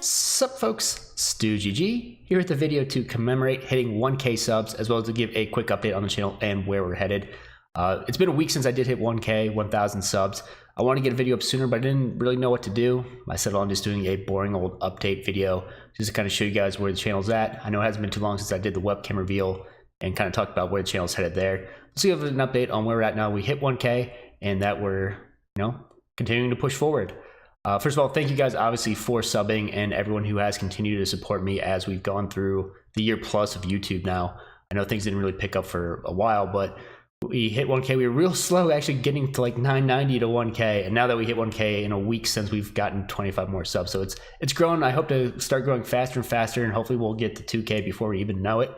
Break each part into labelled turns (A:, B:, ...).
A: Sup folks, StugeGG here with the video to commemorate hitting 1K subs, as well as to give a quick update on the channel and where we're headed. It's been a week since I did hit 1K, 1,000 subs. I want to get a video up sooner, but I didn't really know what to do. I settled on just doing a boring old update video just to kind of show you guys where the channel's at. I know it hasn't been too long since I did the webcam reveal and kind of talked about where the channel's headed there. So you have an update on where we're at now. We hit 1K and that we're, continuing to push forward. First of all, thank you guys obviously for subbing and everyone who has continued to support me as we've gone through the year plus of YouTube now. I know things didn't really pick up for a while, but we hit 1K. We were real slow actually getting to like 990 to 1K, and now that we hit 1K in a week since we've gotten 25 more subs, so it's grown. I hope to start growing faster and faster, and hopefully we'll get to 2K before we even know it.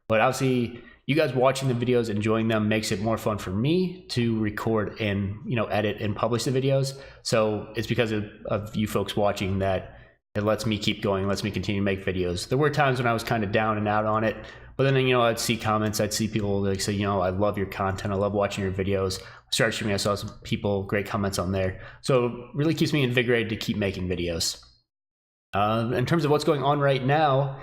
A: But obviously you guys watching the videos, enjoying them, makes it more fun for me to record and edit and publish the videos. So it's because of you folks watching that it lets me keep going, lets me continue to make videos. There were times when I was kind of down and out on it, but then I'd see comments, I'd see people like say, I love your content, I love watching your videos. I started streaming, I saw some people, great comments on there. So it really keeps me invigorated to keep making videos. In terms of what's going on right now,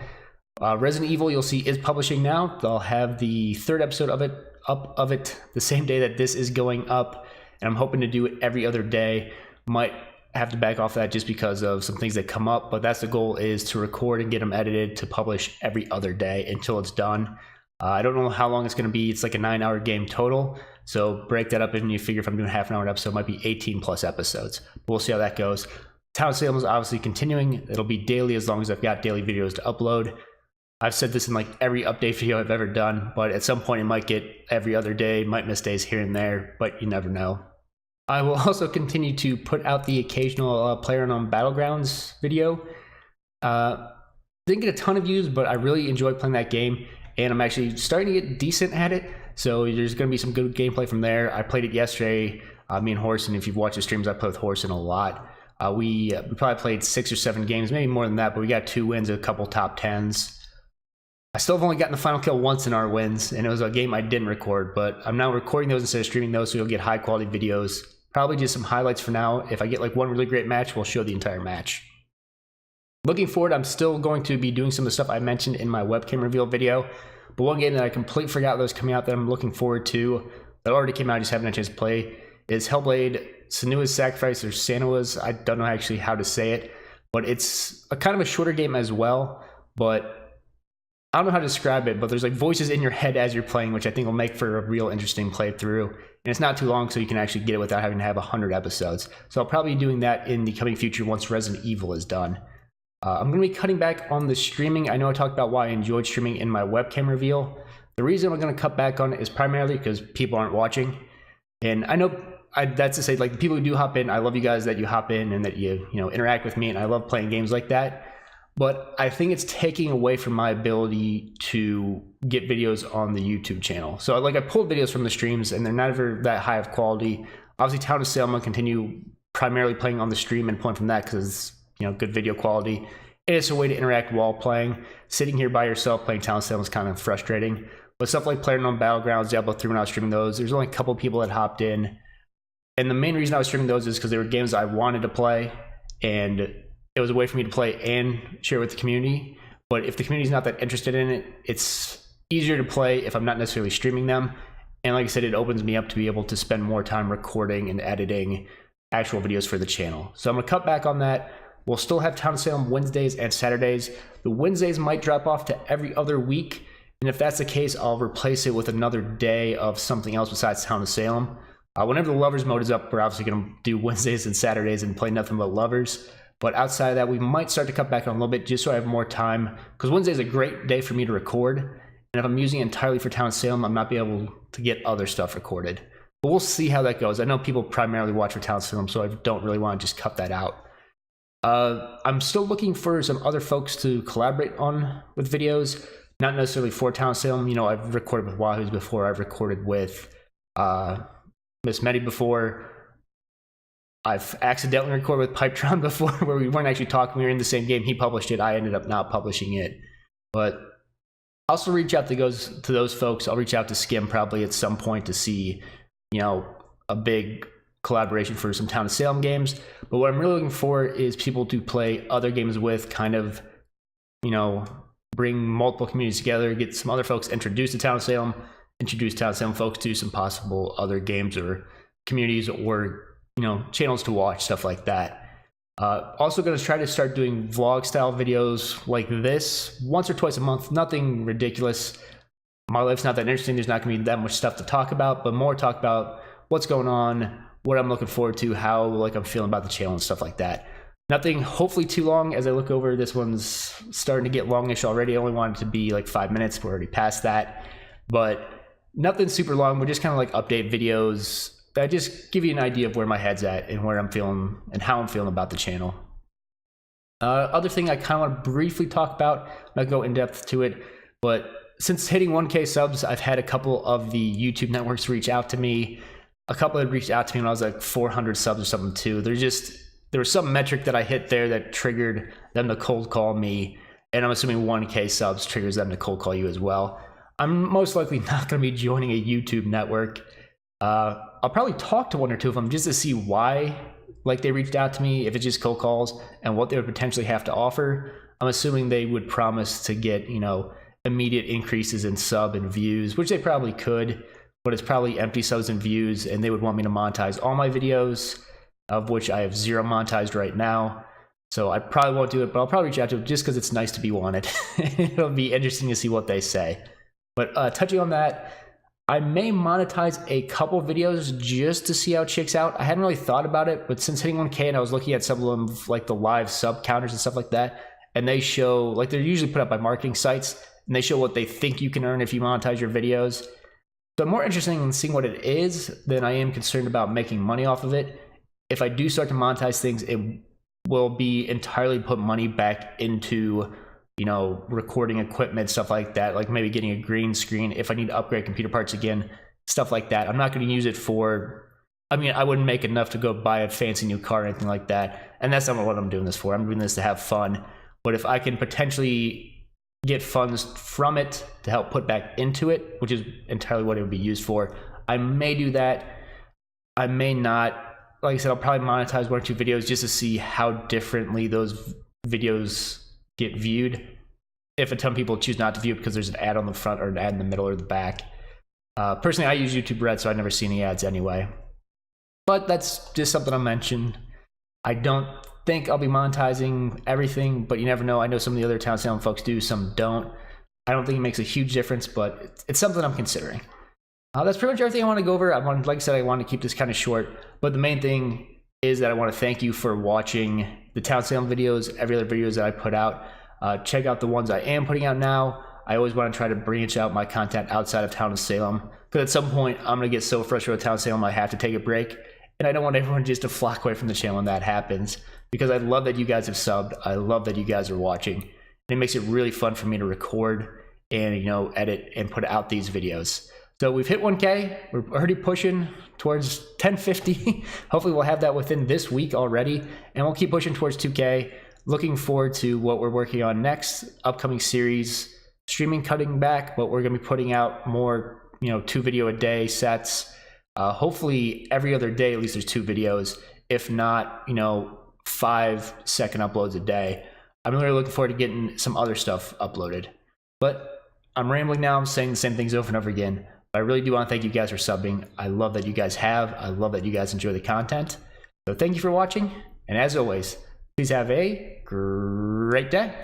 A: Resident Evil, you'll see, is publishing now. They'll have the third episode of it up the same day that this is going up, and I'm hoping to do it every other day. Might have to back off that just because of some things that come up, but that's the goal, is to record and get them edited to publish every other day until it's done. I don't know how long it's going to be. It's like a 9-hour game total, so break that up and you figure if I'm doing half an hour episode, it might be 18 plus episodes. But we'll see how that goes. Town of Salem is obviously continuing. It'll be daily as long as I've got daily videos to upload. I've said this in like every update video I've ever done, but at some point it might get every other day, might miss days here and there, but you never know. I will also continue to put out the occasional PlayerUnknown's Battlegrounds video. Didn't get a ton of views, but I really enjoy playing that game, and I'm actually starting to get decent at it, so there's going to be some good gameplay from there. I played it yesterday, me and Horson. If you've watched the streams, I play with Horson a lot. We probably played 6 or 7 games, maybe more than that, but we got 2 wins, a couple top 10s. I still have only gotten the final kill once in our wins, and it was a game I didn't record, but I'm now recording those instead of streaming those, so you'll get high quality videos. Probably just some highlights for now. If I get like one really great match, we'll show the entire match. Looking forward, I'm still going to be doing some of the stuff I mentioned in my webcam reveal video, but one game that I completely forgot that was coming out that I'm looking forward to, that already came out, I just haven't had a chance to play, is Hellblade Senua's Sacrifice, or Senua's, I don't know actually how to say it, but it's a kind of a shorter game as well, but I don't know how to describe it, but there's like voices in your head as you're playing, which I think will make for a real interesting playthrough. And it's not too long, so you can actually get it without having to have 100 episodes. So I'll probably be doing that in the coming future once Resident Evil is done. I'm going to be cutting back on the streaming. I know I talked about why I enjoyed streaming in my webcam reveal. The reason I'm going to cut back on it is primarily because people aren't watching. And I know that's to say, like, the people who do hop in, I love you guys that you hop in and that you interact with me, and I love playing games like that. But I think it's taking away from my ability to get videos on the YouTube channel. So like I pulled videos from the streams and they're never that high of quality. Obviously Town of Salem, I'll continue primarily playing on the stream and pulling from that because it's good video quality. It's a way to interact while playing. Sitting here by yourself playing Town of Salem is kind of frustrating. But stuff like PlayerUnknown's Battlegrounds, Diablo 3, when I was streaming those, there's only a couple people that hopped in. And the main reason I was streaming those is because they were games I wanted to play, and it was a way for me to play and share with the community. But if the community's not that interested in it, it's easier to play if I'm not necessarily streaming them. And like I said, it opens me up to be able to spend more time recording and editing actual videos for the channel. So I'm going to cut back on that. We'll still have Town of Salem Wednesdays and Saturdays. The Wednesdays might drop off to every other week. And if that's the case, I'll replace it with another day of something else besides Town of Salem. Whenever the Lovers mode is up, we're obviously going to do Wednesdays and Saturdays and play nothing but Lovers. But outside of that, we might start to cut back on a little bit just so I have more time, because Wednesday is a great day for me to record. And if I'm using it entirely for Town of Salem, I'm not be able to get other stuff recorded. But we'll see how that goes. I know people primarily watch for Town of Salem, so I don't really want to just cut that out. I'm still looking for some other folks to collaborate on with videos, not necessarily for Town of Salem. I've recorded with Wahoo's before. I've recorded with Miss Medi before. I've accidentally recorded with Pipetron before where we weren't actually talking. We were in the same game. He published it. I ended up not publishing it. But I'll also reach out to those folks. I'll reach out to Skim probably at some point to see, a big collaboration for some Town of Salem games. But what I'm really looking for is people to play other games with, kind of, you know, bring multiple communities together, get some other folks introduced to Town of Salem, introduce Town of Salem folks to some possible other games or communities or, you know, channels to watch, stuff like that. Also going to try to start doing vlog style videos like this once or twice a month. Nothing ridiculous. My life's not that interesting. There's not going to be that much stuff to talk about, but more talk about what's going on, what I'm looking forward to, how like I'm feeling about the channel and stuff like that. Nothing hopefully too long. As I look over, this one's starting to get longish already. I only wanted it to be like 5 minutes. We're already past that, but nothing super long. We're just kind of like update videos that just give you an idea of where my head's at and where I'm feeling and how I'm feeling about the channel. Other thing I kind of want to briefly talk about, not go in depth to it, but since hitting 1K subs, I've had a couple of the YouTube networks reach out to me. A couple had reached out to me when I was like 400 subs or something too. There was some metric that I hit there that triggered them to cold call me, and I'm assuming 1K subs triggers them to cold call you as well. I'm most likely not going to be joining a YouTube network. I'll probably talk to one or two of them just to see why, like, they reached out to me, if it's just cold calls, and what they would potentially have to offer. I'm assuming they would promise to get, you know, immediate increases in sub and views, which they probably could, but it's probably empty subs and views, and they would want me to monetize all my videos, of which I have 0 monetized right now. So I probably won't do it, but I'll probably reach out to them just because it's nice to be wanted. It'll be interesting to see what they say. But touching on that, I may monetize a couple videos just to see how it shakes out. I hadn't really thought about it, but since hitting 1K and I was looking at some of them, like the live sub counters and stuff like that, and they show, like, they're usually put up by marketing sites, and they show what they think you can earn if you monetize your videos. So I'm more interested in seeing what it is than I am concerned about making money off of it. If I do start to monetize things, it will be entirely put money back into, you know, recording equipment, stuff like that, like maybe getting a green screen if I need to upgrade computer parts again, stuff like that. I'm not going to use it for, I mean, I wouldn't make enough to go buy a fancy new car or anything like that, and that's not what I'm doing this for. I'm doing this to have fun. But if I can potentially get funds from it to help put back into it, which is entirely what it would be used for, I may do that. I may not. Like I said, I'll probably monetize 1 or 2 videos just to see how differently those videos get viewed. If a ton of people choose not to view it because there's an ad on the front or an ad in the middle or the back. Personally, I use YouTube Red, so I never see any ads anyway. But that's just something I'll mention. I don't think I'll be monetizing everything, but you never know. I know some of the other Town of Salem folks do, some don't. I don't think it makes a huge difference, but it's something I'm considering. That's pretty much everything I want to go over. Like I said, I want to keep this kind of short, but the main thing is that I want to thank you for watching the Town of Salem videos, every other videos that I put out. Check out the ones I am putting out now. I always want to try to branch out my content outside of Town of Salem, because at some point I'm going to get so frustrated with Town of Salem I have to take a break, and I don't want everyone just to flock away from the channel when that happens, because I love that you guys have subbed. I love that you guys are watching, and it makes it really fun for me to record and, you know, edit and put out these videos. So we've hit 1K. We're already pushing towards 1050. Hopefully we'll have that within this week already, and we'll keep pushing towards 2K. Looking forward to what we're working on next, upcoming series, streaming cutting back, but we're going to be putting out more, you know, 2 video a day sets. Hopefully every other day at least there's 2 videos, if not, you know, 5-second uploads a day. I'm really looking forward to getting some other stuff uploaded. But I'm rambling now. I'm saying the same things over and over again. I really do want to thank you guys for subbing. I love that you guys have. I love that you guys enjoy the content. So thank you for watching. And as always, please have a great day.